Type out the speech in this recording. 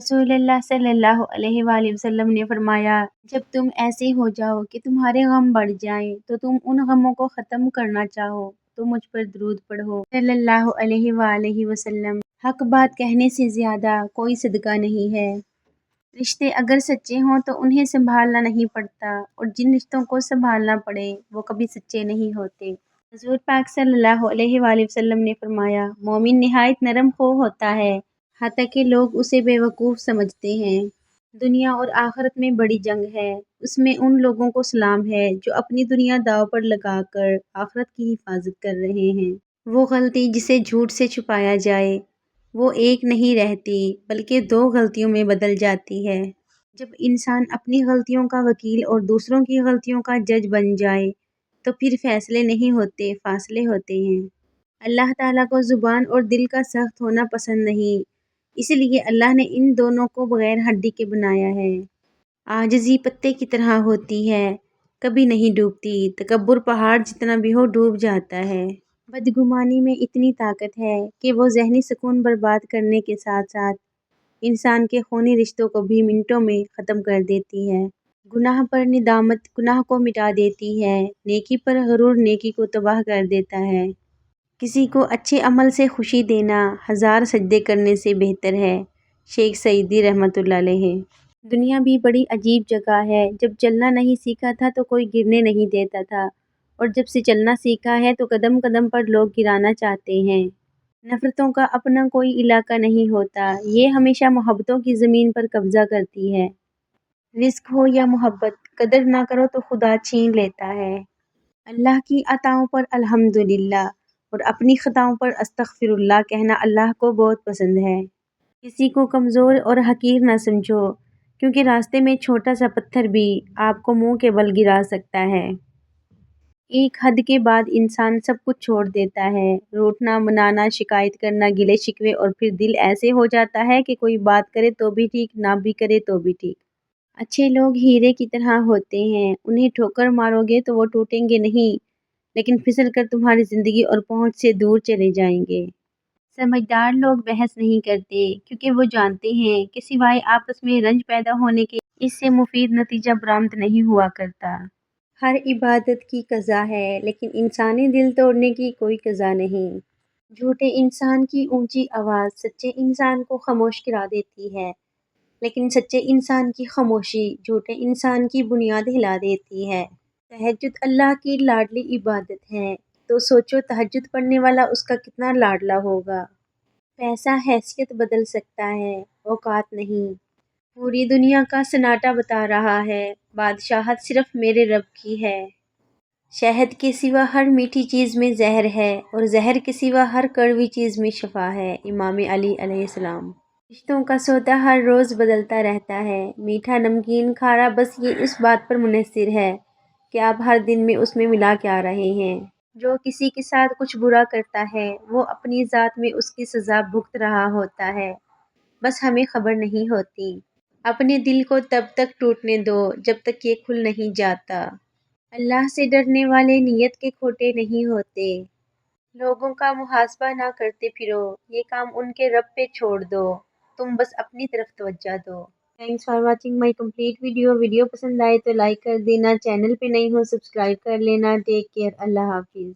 رسول اللہ صلی اللہ علیہ وآلہ وسلم نے فرمایا، جب تم ایسے ہو جاؤ کہ تمہارے غم بڑھ جائیں تو تم ان غموں کو ختم کرنا چاہو تو مجھ پر درود پڑھو صلی اللہ علیہ وآلہ وسلم۔ حق بات کہنے سے زیادہ کوئی صدقہ نہیں ہے۔ رشتے اگر سچے ہوں تو انہیں سنبھالنا نہیں پڑتا، اور جن رشتوں کو سنبھالنا پڑے وہ کبھی سچے نہیں ہوتے۔ حضور پاک صلی اللہ علیہ وآلہ وسلم نے فرمایا، مومن نہایت نرم خو ہوتا ہے، حتیٰ کہ لوگ اسے بے وقوف سمجھتے ہیں۔ دنیا اور آخرت میں بڑی جنگ ہے، اس میں ان لوگوں کو سلام ہے جو اپنی دنیا داؤ پر لگا کر آخرت کی حفاظت کر رہے ہیں۔ وہ غلطی جسے جھوٹ سے چھپایا جائے وہ ایک نہیں رہتی بلکہ دو غلطیوں میں بدل جاتی ہے۔ جب انسان اپنی غلطیوں کا وکیل اور دوسروں کی غلطیوں کا جج بن جائے تو پھر فیصلے نہیں ہوتے، فاصلے ہوتے ہیں۔ اللہ تعالیٰ کو زبان اور دل کا سخت ہونا پسند نہیں، اس لیے اللہ نے ان دونوں کو بغیر ہڈی کے بنایا ہے۔ عاجزی پتے کی طرح ہوتی ہے، کبھی نہیں ڈوبتی، تکبر پہاڑ جتنا بھی ہو ڈوب جاتا ہے۔ بدگمانی میں اتنی طاقت ہے کہ وہ ذہنی سکون برباد کرنے کے ساتھ ساتھ انسان کے خونی رشتوں کو بھی منٹوں میں ختم کر دیتی ہے۔ گناہ پر ندامت گناہ کو مٹا دیتی ہے، نیکی پر غرور نیکی کو تباہ کر دیتا ہے۔ کسی کو اچھے عمل سے خوشی دینا 1000 سجدے کرنے سے بہتر ہے۔ شیخ سعدی رحمۃ اللہ علیہ۔ دنیا بھی بڑی عجیب جگہ ہے، جب چلنا نہیں سیکھا تھا تو کوئی گرنے نہیں دیتا تھا، اور جب سے چلنا سیکھا ہے تو قدم قدم پر لوگ گرانا چاہتے ہیں۔ نفرتوں کا اپنا کوئی علاقہ نہیں ہوتا، یہ ہمیشہ محبتوں کی زمین پر قبضہ کرتی ہے۔ رزق ہو یا محبت، قدر نہ کرو تو خدا چھین لیتا ہے۔ اللہ کی عطاؤں پر الحمدللہ اور اپنی خطاؤں پر استغفر اللہ کہنا اللہ کو بہت پسند ہے۔ کسی کو کمزور اور حقیر نہ سمجھو، کیونکہ راستے میں چھوٹا سا پتھر بھی آپ کو منہ کے بل گرا سکتا ہے۔ ایک حد کے بعد انسان سب کچھ چھوڑ دیتا ہے، روٹنا منانا، شکایت کرنا، گلے شکوے، اور پھر دل ایسے ہو جاتا ہے کہ کوئی بات کرے تو بھی ٹھیک، نہ بھی کرے تو بھی ٹھیک۔ اچھے لوگ ہیرے کی طرح ہوتے ہیں، انہیں ٹھوکر مارو گے تو وہ ٹوٹیں گے نہیں، لیکن پھسل کر تمہاری زندگی اور پہنچ سے دور چلے جائیں گے۔ سمجھدار لوگ بحث نہیں کرتے، کیونکہ وہ جانتے ہیں کہ سوائے آپس میں رنج پیدا ہونے کے اس سے مفید نتیجہ برآمد نہیں ہوا کرتا۔ ہر عبادت کی قضا ہے، لیکن انسانی دل توڑنے کی کوئی قضا نہیں۔ جھوٹے انسان کی اونچی آواز سچے انسان کو خاموش کرا دیتی ہے، لیکن سچے انسان کی خاموشی جھوٹے انسان کی بنیاد ہلا دیتی ہے۔ تہجد اللہ کی لاڈلی عبادت ہے، تو سوچو تہجد پڑھنے والا اس کا کتنا لاڈلا ہوگا۔ پیسہ حیثیت بدل سکتا ہے، اوقات نہیں۔ پوری دنیا کا سناٹا بتا رہا ہے، بادشاہت صرف میرے رب کی ہے۔ شہد کے سوا ہر میٹھی چیز میں زہر ہے، اور زہر کے سوا ہر کڑوی چیز میں شفا ہے۔ امام علی علیہ السلام۔ رشتوں کا سودا ہر روز بدلتا رہتا ہے، میٹھا، نمکین، کھارا، بس یہ اس بات پر منحصر ہے کہ آپ ہر دن میں اس میں ملا کیا رہے ہیں۔ جو کسی کے ساتھ کچھ برا کرتا ہے وہ اپنی ذات میں اس کی سزا بھگت رہا ہوتا ہے، بس ہمیں خبر نہیں ہوتی۔ اپنے دل کو تب تک ٹوٹنے دو جب تک یہ کھل نہیں جاتا۔ اللہ سے ڈرنے والے نیت کے کھوٹے نہیں ہوتے۔ لوگوں کا محاسبہ نہ کرتے پھرو، یہ کام ان کے رب پہ چھوڑ دو، تم بس اپنی طرف توجہ دو۔ Thanks for watching my complete video. ویڈیو پسند آئے تو لائک کر دینا، چینل پہ نئی ہو سبسکرائب کر لینا۔ ٹیک کیئر، اللہ حافظ۔